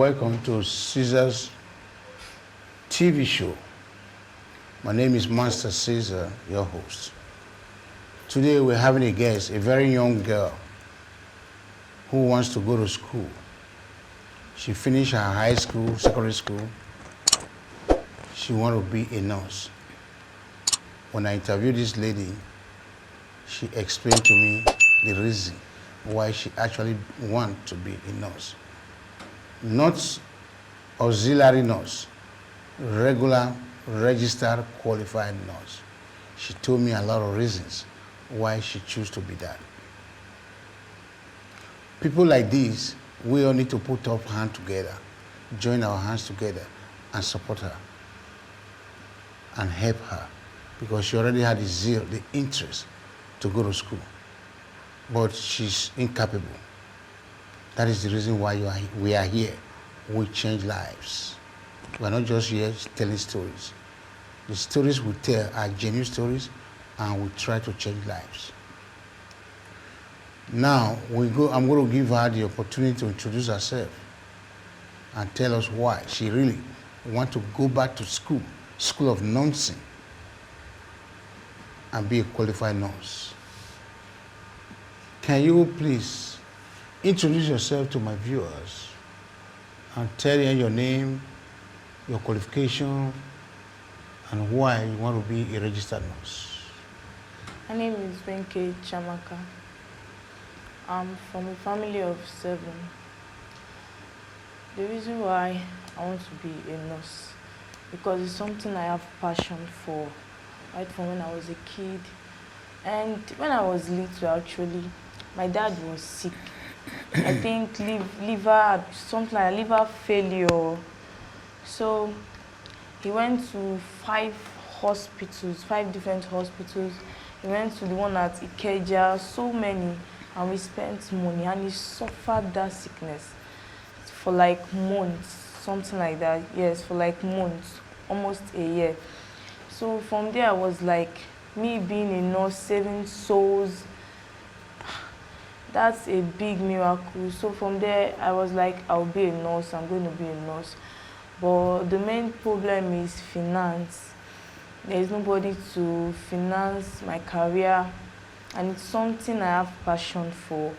welcome to Caesar's TV show. My name is Master Caesar, your host. Today we're having a guest, a very young girl who wants to go to school. She finished her high school, secondary school. She wants to be a nurse. When I interviewed this lady, she explained to me the reason why she actually wants to be a nurse. Not auxiliary nurse, regular, registered, qualified nurse. She told me a lot of reasons why she chose to be that. People like this, we all need to put our hands together, join our hands together, and support her, and help her, because she already had the zeal, the interest to go to school, but she's incapable. That is the reason why we are here. We change lives. We're not just here telling stories. The stories we tell are genuine stories, and we try to change lives. Now, I'm going to give her the opportunity to introduce herself and tell us why she really wants to go back to school of nursing, and be a qualified nurse. Can you please introduce yourself to my viewers and tell them your name, your qualification, and why you want to be a registered nurse? My name is Venke Chamaka. I'm from a family of 7. The reason why I want to be a nurse, because it's something I have passion for, right from when I was a kid. And when I was little, actually, my dad was sick. I think liver, something like liver failure. So he went to 5 different hospitals. He went to the one at Ikeja, so many, and we spent money, and he suffered that sickness for like months, something like that. Yes, for like months, almost a year. So from there, I was like, me being a nurse, saving souls, that's a big miracle. So from there, I was like, I'll be a nurse, I'm going to be a nurse. But the main problem is finance. There is nobody to finance my career, and it's something I have passion for,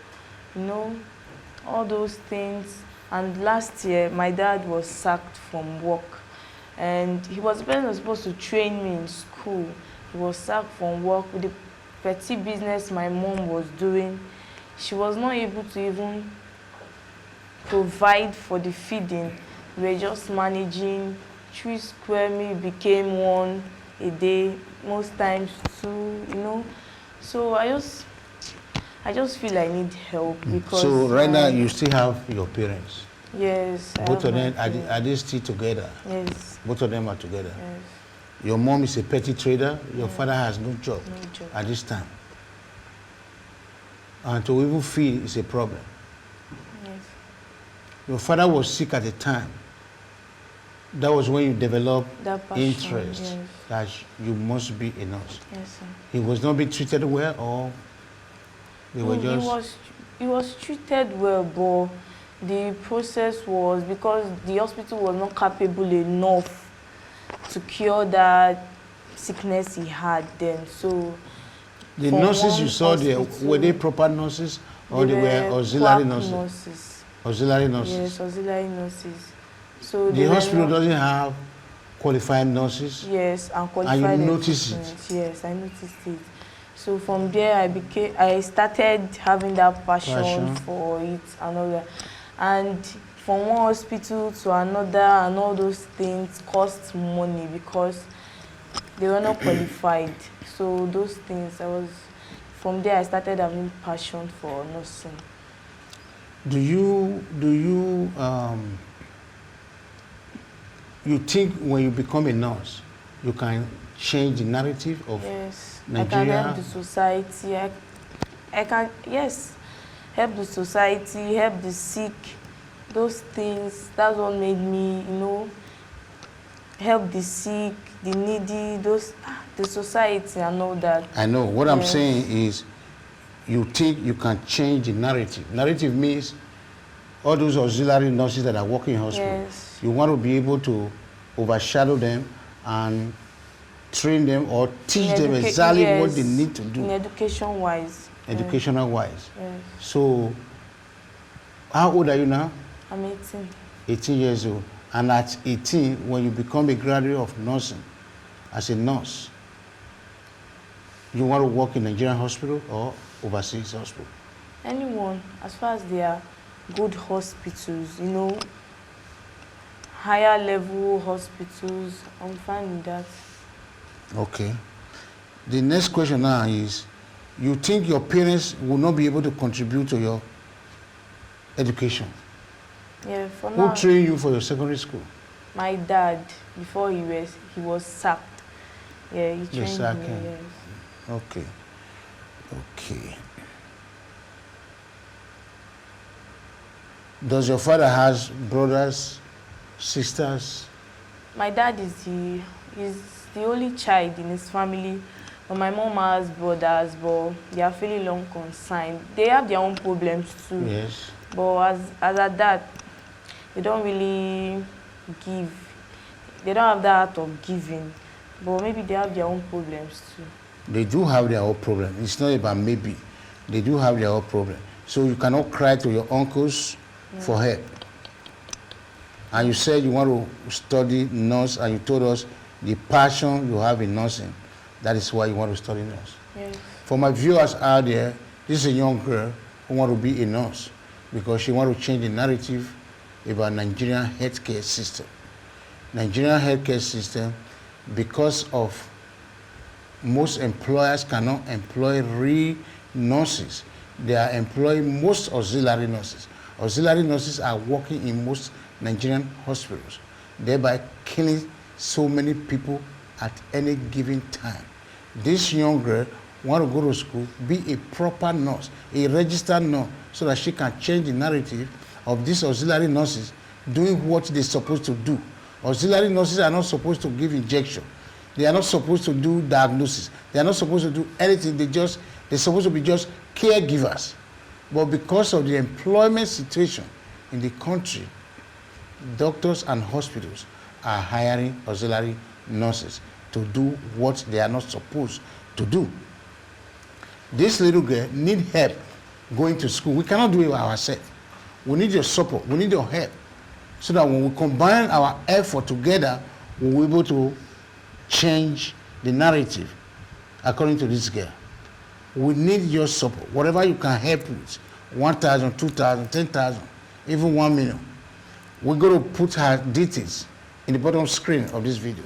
you know, all those things. And last year, my dad was sacked from work, and he was supposed to train me in school. He was sacked from work with the petty business my mom was doing. She was not able to even provide for the feeding. We were just managing. 3 square meal became 1 a day, most times 2, you know. So I just feel I need help, because So right now you still have your parents? Yes. Both of them, are they still together? Yes. Both of them are together? Yes. Your mom is a petty trader. Your Yes. father has no job, No job. at this time. And to even feed is a problem. Yes. Your father was sick at the time. That was when you developed That passion, interest yes. that you must be a nurse. Yes, sir. He was not being treated well, or they were just... He was treated well, but the process was because the hospital was not capable enough to cure that sickness he had then. So The from nurses one you saw there, hospital, were they proper nurses, or they were auxiliary nurses? Auxiliary nurses. Yes, auxiliary nurses. So The hospital doesn't have qualified nurses? Yes, and qualified. And you noticed equipment. it? Yes, I noticed it. So from there, I started having that passion for it and all that. And from one hospital to another and all those things cost money because they were not qualified. So those things, from there I started having passion for nursing. Do you you think when you become a nurse, you can change the narrative of Nigeria? I can help the society. I can, yes, help the society, help the sick, those things. That's what made me, help the sick, the needy, the society and all that. I know. What I'm saying is, you think you can change the narrative. Narrative means all those auxiliary nurses that are working in hospital. Yes. You want to be able to overshadow them and train them or teach them exactly what they need to do. In education-wise. Educational-wise. Yes. So, how old are you now? I'm 18. 18 years old. And at 18, when you become a graduate of nursing, as a nurse, you want to work in Nigerian hospital or overseas hospital? Anyone, as far as they are good hospitals, you know, higher level hospitals, I'm fine with that. Okay. The next question now is, you think your parents will not be able to contribute to your education? Yeah, for Who now, trained you for your secondary school? my dad, before he was sacked. Yeah, he trained sacked me. him. Yes. Okay. Okay. Does your father has brothers, sisters? My dad is the only child in his family, but my mom has brothers, but they are fairly long consigned. They have their own problems too. Yes. But as a dad, they don't really give. They don't have that art of giving, but maybe they have their own problems too. They do have their own problem. It's not about maybe. They do have their own problem. So you cannot cry to your uncles for help. And you said you want to study nurse, and you told us the passion you have in nursing. That is why you want to study nurse. Yes. For my viewers out there, this is a young girl who wants to be a nurse because she wants to change the narrative about Nigerian healthcare system. Nigerian healthcare system, because of most employers cannot employ real nurses. They are employing most auxiliary nurses. Auxiliary nurses are working in most Nigerian hospitals, thereby killing so many people at any given time. This young girl wants to go to school, be a proper nurse, a registered nurse, so that she can change the narrative of these auxiliary nurses doing what they're supposed to do. Auxiliary nurses are not supposed to give injection. They are not supposed to do diagnosis. They are not supposed to do anything. They're supposed to be just caregivers. But because of the employment situation in the country, doctors and hospitals are hiring auxiliary nurses to do what they are not supposed to do. This little girl needs help going to school. We cannot do it ourselves. We need your support. We need your help. So that when we combine our effort together, we'll be able to change the narrative according to this girl. We need your support. Whatever you can help with, 1,000, 2,000, 10,000, even 1 million. We're going to put her details in the bottom screen of this video.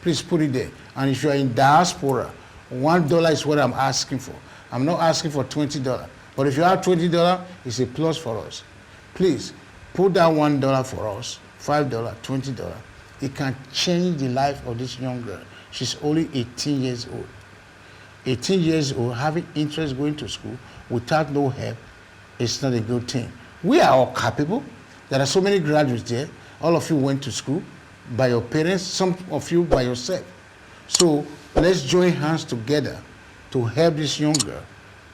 Please put it there. And if you are in diaspora, $1 is what I'm asking for. I'm not asking for $20. But if you have $20, it's a plus for us. Please put that $1 for us, $5, $20. It can change the life of this young girl. She's only 18 years old. 18 years old, having interest going to school without no help, it's not a good thing. We are all capable. There are so many graduates there. All of you went to school by your parents, some of you by yourself. So let's join hands together to help this young girl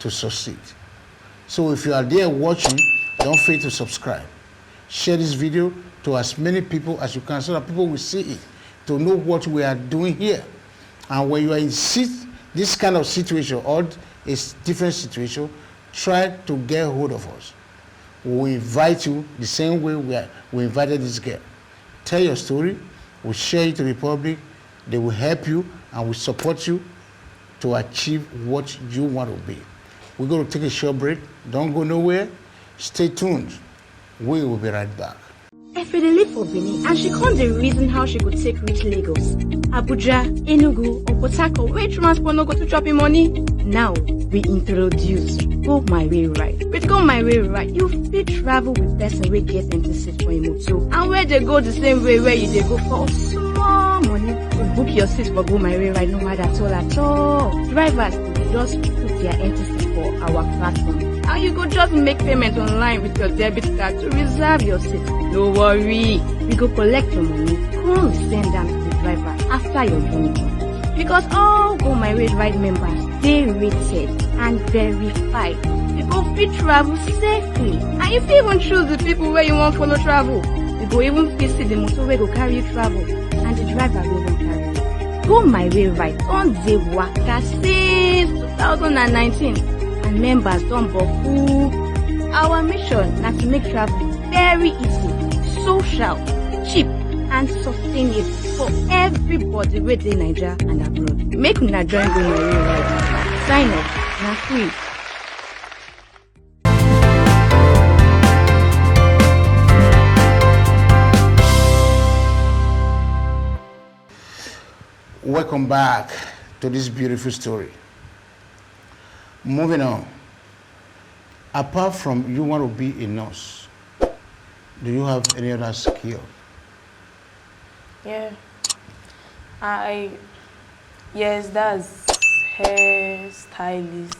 to succeed. So if you are there watching, don't fail to subscribe. Share this video to as many people as you can so that people will see it, to know what we are doing here. And when you are in this kind of situation or a different situation, try to get hold of us. We invite you the same way we invited this girl. Tell your story, we'll share it to the public, they will help you and will support you to achieve what you want to be. We're going to take a short break. Don't go nowhere. Stay tuned. We will be right back. Efedele for Benin, and she can't dey reason how she could take reach Lagos, Abuja, Enugu, or Port Harcourt, where transport no go to chop money. Now we introduce Go My Way Ride. With Go My Way Ride, you fit travel with person wey get empty seat for a motor, and where they go the same way where you dey go for small money. You book your seat for Go My Way Ride no matter at all. Drivers just put their empty seat for our platform, and you go just make payment online with your debit card to reserve your seat. No worry, we go collect your money, come send them to the driver after your journey. Because all Go My Way Ride members, they rated and verified. You go fit travel safely. And you fit even choose the people where you want follow travel. You go even fit see the motor where go carry you travel. And the driver will even carry you. Go My Way Ride on the waka since 2019. And members don't boku. Our mission na to make travel very easy, social, cheap, and sustainable for everybody within Nigeria and abroad. Make una join Go My Way Ride. Sign up, na free. Welcome back to this beautiful story. Moving on. Apart from you want to be a nurse, do you have any other skill? Yeah. Yes, that's hair stylist.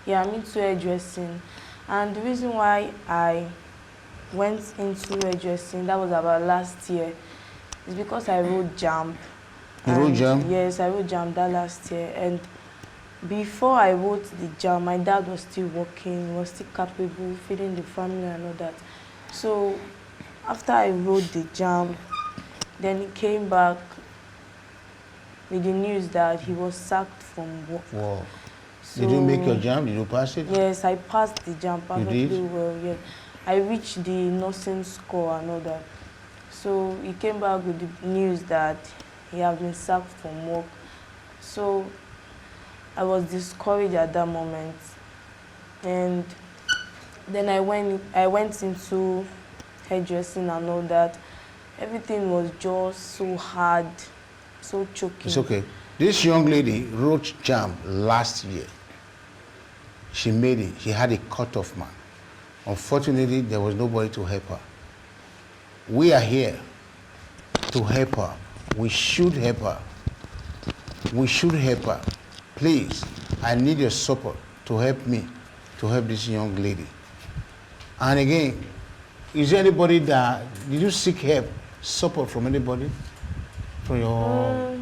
Yeah, I'm into hairdressing. And the reason why I went into hairdressing, that was about last year, is because I wrote JAMB. You wrote JAMB? Yes, I wrote JAMB that last year. And before I wrote the JAMB, my dad was still working, was still capable, feeding the family and all that. So after I wrote the JAMB, then he came back with the news that he was sacked from work. Wow. So, Did you make your JAMB? Did you pass it? Yes, I passed the JAMB perfectly did? well. Yeah, I reached the nursing score and all that. So he came back with the news that he had been sacked from work. So I was discouraged at that moment, and then I went into hairdressing and all that. Everything was just so hard, so choking. It's okay. This young lady wrote JAMB last year. She made it. She had a cutoff man. Unfortunately, there was nobody to help her. We are here to help her. We should help her. We should help her. Please, I need your support to help me, to help this young lady. And again, is there anybody did you seek help, support from anybody? From your,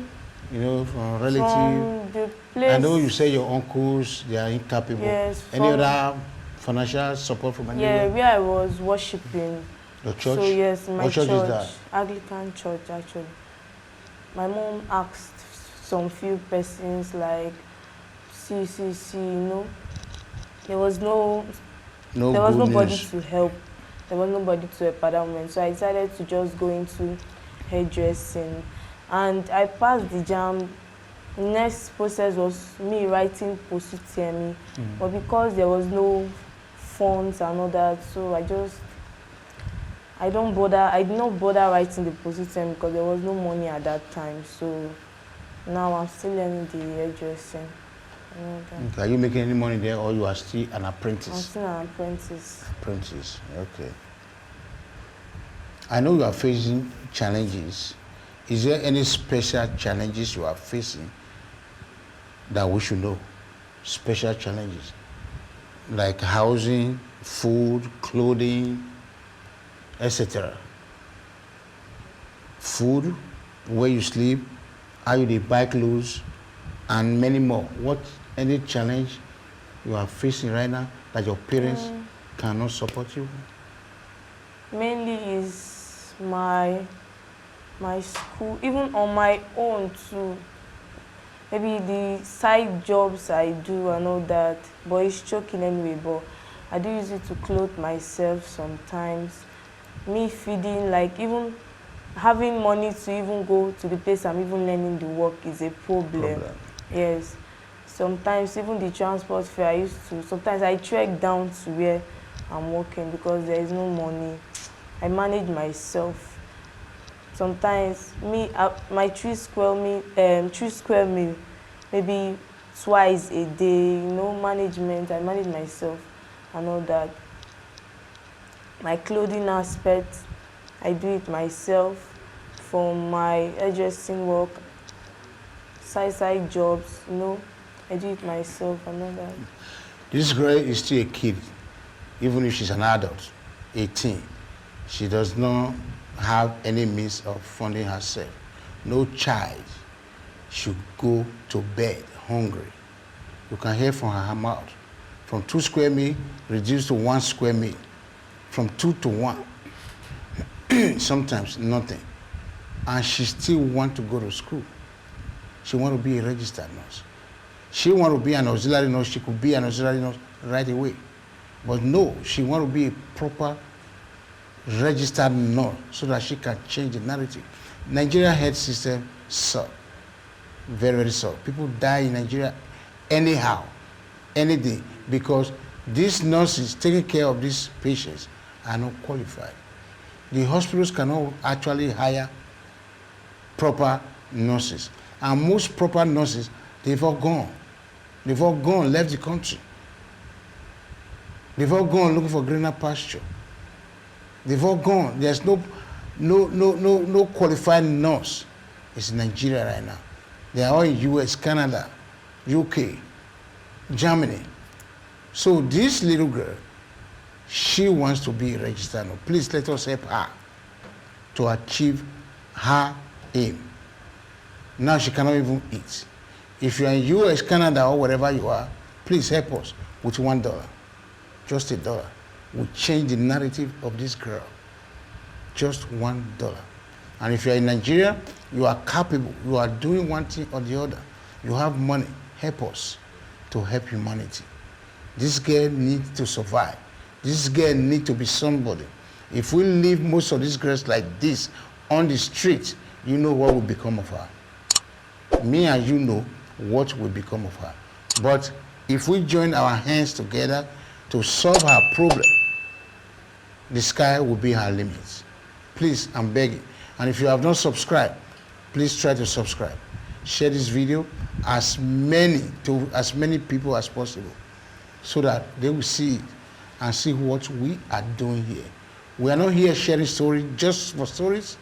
from a relative? From the place. I know you say your uncles, they are incapable. Yes. Any other financial support from anybody? Yeah, where I was worshiping. Your church? So yes, my What church is that? Anglican church actually. My mom asked some few persons like CCC, there was nobody news. to help. There was nobody to help at that moment. So I decided to just go into hairdressing. And I passed the JAMB. The next process was me writing post-UTME. But because there was no funds and all that, so I did not bother writing the post-UTME because there was no money at that time. So now I'm still learning the hairdressing. Okay. Are you making any money there, or you are still an apprentice? I'm still an apprentice. Apprentice, okay. I know you are facing challenges. Is there any special challenges you are facing that we should know? Special challenges, like housing, food, clothing, etc. Food, where you sleep, how you dey buy clothes, and many more. What any challenge you are facing right now that your parents cannot support you? Mainly is my school, even on my own too. Maybe the side jobs I do and all that, but it's choking anyway. But I do use it to clothe myself sometimes. Me feeding, like even having money to even go to the place I'm even learning the work is a problem. Yes. Sometimes even the transport fare sometimes I trek down to where I'm working because there is no money. I manage myself. Sometimes my 3 square meal, maybe twice a day, management, I manage myself and all that. My clothing aspect, I do it myself. From my hairdressing work, side jobs, I do it myself and all that. This girl is still a kid, even if she's an adult, 18. She does not have any means of funding herself. No child should go to bed hungry. You can hear from her mouth. From 2 square meal, reduced to 1 square meal. From 2 to 1. Sometimes nothing. And she still want to go to school. She want to be a registered nurse. She want to be an auxiliary nurse. She could be an auxiliary nurse right away. But no, she want to be a proper registered nurse so that she can change the narrative. Nigeria health system sucks. Very, very suck. People die in Nigeria anyhow, any day, because these nurses taking care of these patients are not qualified. The hospitals cannot actually hire proper nurses. And most proper nurses, they've all gone. They've all gone, left the country. They've all gone looking for greener pasture. They've all gone. There's no qualified nurse. It's in Nigeria right now. They are all in US, Canada, UK, Germany. So this little girl, she wants to be a registered nurse. Please let us help her to achieve her aim. Now she cannot even eat. If you're in US, Canada, or wherever you are, please help us with $1. Just $1. We'll change the narrative of this girl. Just $1. And if you're in Nigeria, you are capable, you are doing one thing or the other, you have money, help us to help humanity. This girl needs to survive. This girl needs to be somebody. If we leave most of these girls like this on the street, you know what will become of her. Me and you know what will become of her. But if we join our hands together to solve her problem, the sky will be her limit. Please, I'm begging. And if you have not subscribed, please try to subscribe. Share this video as many people as possible so that they will see it and see what we are doing here. We are not here sharing stories just for stories.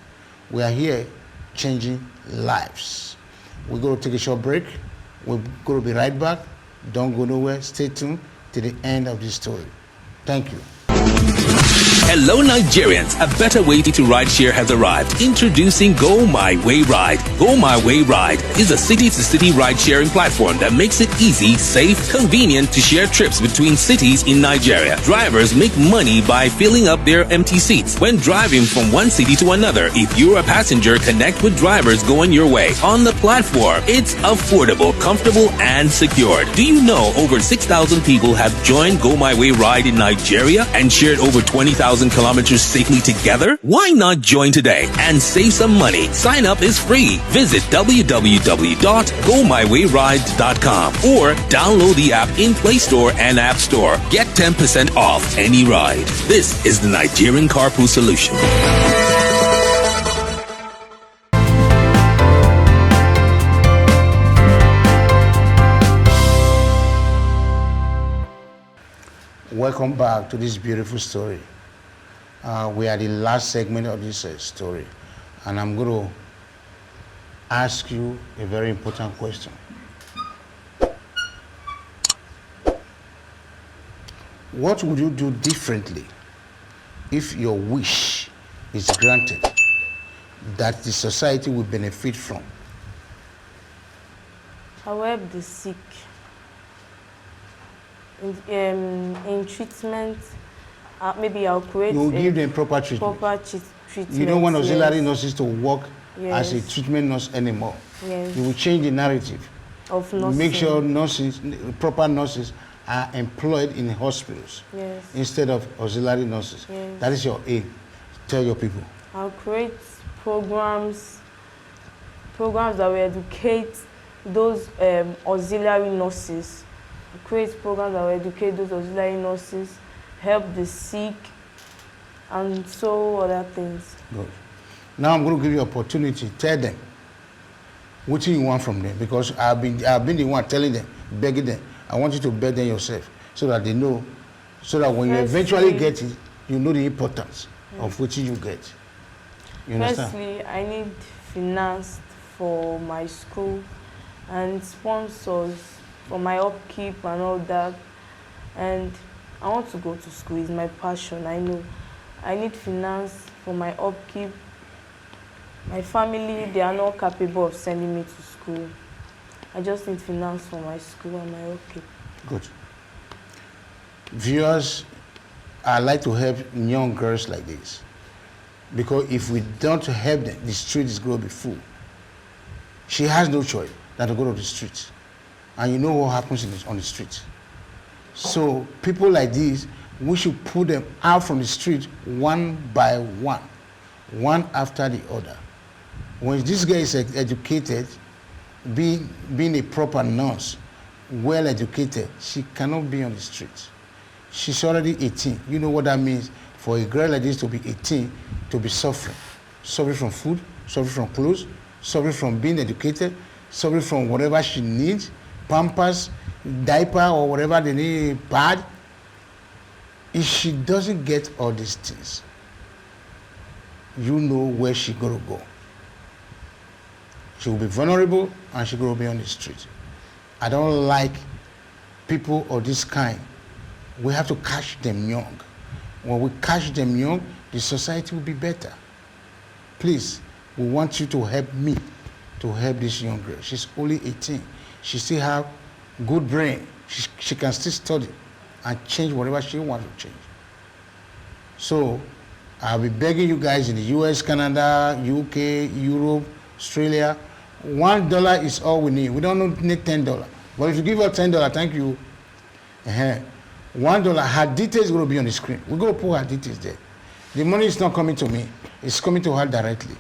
We are here changing lives. We're going to take a short break. We're going to be right back. Don't go nowhere. Stay tuned to the end of this story. Thank you. Hello Nigerians, a better way to ride share has arrived. Introducing Go My Way Ride. Go My Way Ride is a city-to-city ride-sharing platform that makes it easy, safe, convenient to share trips between cities in Nigeria. Drivers make money by filling up their empty seats when driving from one city to another. If you're a passenger, connect with drivers going your way. On the platform, it's affordable, comfortable, and secure. Do you know over 6,000 people have joined Go My Way Ride in Nigeria and shared over 20,000 kilometers safely together? Why not join today and save some money? Sign up is free. Visit www.gomywayride.com or download the app in Play Store and App Store. Get 10% off any ride. This is the Nigerian Carpool Solution. Welcome back to this beautiful story. We are the last segment of this story, and I'm going to ask you a very important question. What would you do differently if your wish is granted that the society will benefit from? I will help the sick. In treatment, maybe I'll create You will give them proper treatment. treatment. You don't want auxiliary yes. nurses to work as a treatment nurse anymore. Yes. You will change the narrative. Of nursing. Make sure proper nurses are employed in hospitals instead of auxiliary nurses. Yes. That is your aim. Tell your people. I'll create programs that will educate those auxiliary nurses. Create programs that will educate those auxiliary nurses, help the sick, and so other things. Good. Now I'm going to give you an opportunity. Tell them what you want from them, because I've been the one telling them, begging them. I want you to beg them yourself so that they know, so that when you eventually get it, you know the importance of what you get. You understand? Firstly, I need finance for my school and sponsors for my upkeep and all that. And I want to go to school. It's my passion, I know. I need finance for my upkeep. My family, they are not capable of sending me to school. school. I just need finance for my school and my okay. Good. Viewers, I like to help young girls like this. Because if we don't help them, the street is going to be full. She has no choice than to go to the street. And you know what happens on the street. So people like these, we should put them out from the street one by one after the other. When this girl is educated, being a proper nurse, well educated, she cannot be on the street. She's already 18. You know what that means for a girl like this to be 18, to be suffering from food, suffering from clothes, suffering from being educated, suffering from whatever she needs, pampers, diaper, or whatever they need, pad. If she doesn't get all these things, you know where she's going to go. She will be vulnerable and she's going to be on the street. I don't like people of this kind. We have to catch them young. When we catch them young, the society will be better. Please, we want you to help me to help this young girl. She's only 18. She still have good brain. She can still study and change whatever she wants to change. So I'll be begging you guys in the US, Canada, UK, Europe, Australia, $1 is all we need. We don't need $10. But if you give her $10, thank you. $1, her details will be on the screen. We're going to put her details there. The money is not coming to me. It's coming to her directly.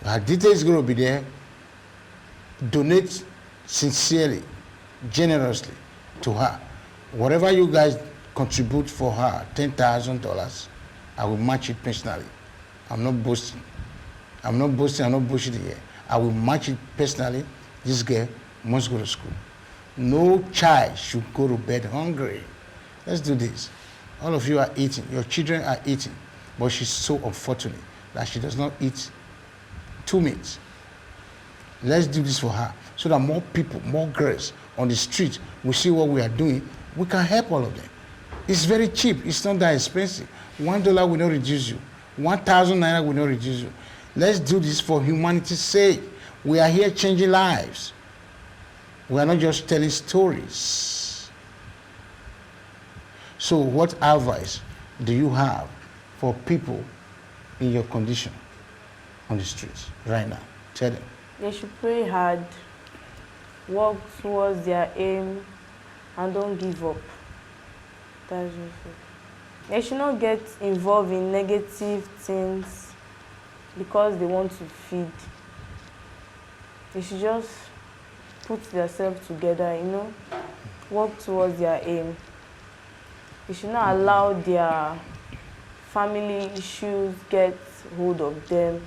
Her details is going to be there. Donate sincerely, generously to her. Whatever you guys contribute for her, $10,000, I will match it personally. I'm not boasting. I'm not bullshitting here. I will match it personally. This girl must go to school. No child should go to bed hungry. Let's do this. All of you are eating. Your children are eating. But she's so unfortunate that she does not eat 2 meals. Let's do this for her so that more people, more girls on the street will see what we are doing. We can help all of them. It's very cheap. It's not that expensive. $1 will not reduce you. 1,000 naira will not reduce you. Let's do this for humanity's sake. We are here changing lives. We are not just telling stories. So what advice do you have for people in your condition on the streets right now? Tell them. They should pray hard, work towards their aim, and don't give up. That's just it. They should not get involved in negative things because they want to feed. They should just put themselves together, work towards their aim. They should not allow their family issues get hold of them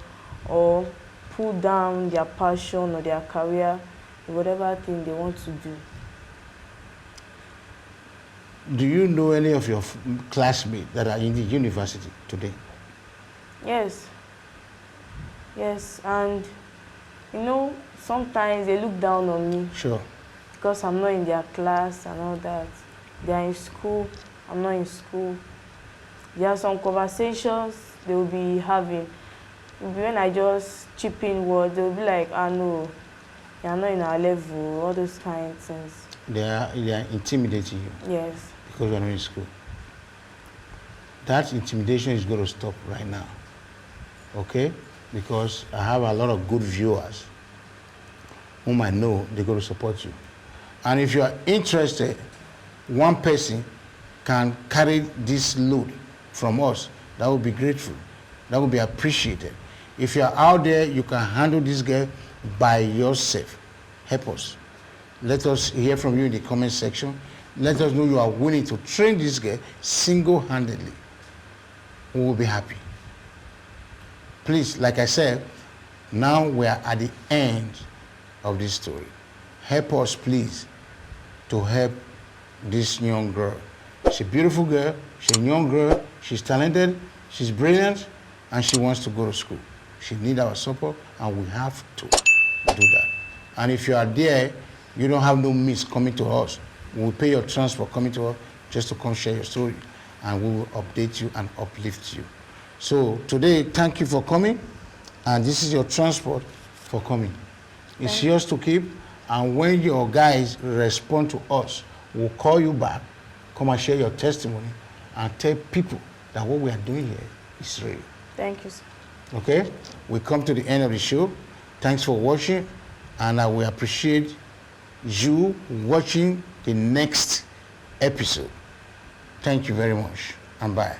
or pull down their passion or their career in whatever thing they want to do. Do you know any of your classmates that are in the university today? Yes, and sometimes they look down on me. Sure. Because I'm not in their class and all that. They are in school, I'm not in school. There are some conversations they will be having. When I just chip in words, they will be like, no, you are not in our level, all those kind of things. They are intimidating you. Yes. Because you're not in school. That intimidation is going to stop right now. Okay? Because I have a lot of good viewers whom I know they're going to support you. And if you are interested, one person can carry this load from us. That would be grateful. That would be appreciated. If you are out there, you can handle this girl by yourself. Help us. Let us hear from you in the comment section. Let us know you are willing to train this girl single-handedly. We will be happy. Please, like I said, now we are at the end of this story. Help us, please, to help this young girl. She's a beautiful girl, she's a young girl, she's talented, she's brilliant, and she wants to go to school. She needs our support, and we have to do that. And if you are there, you don't have no means coming to us. We will pay your transport coming to us just to come share your story, and we will update you and uplift you. So today, thank you for coming, and this is your transport for coming. It's yours to keep. And when your guys respond to us, we'll call you back, come and share your testimony, and tell people that what we are doing here is real. Thank you, sir. Okay? We come to the end of the show. Thanks for watching, and I will appreciate you watching the next episode. Thank you very much, and bye.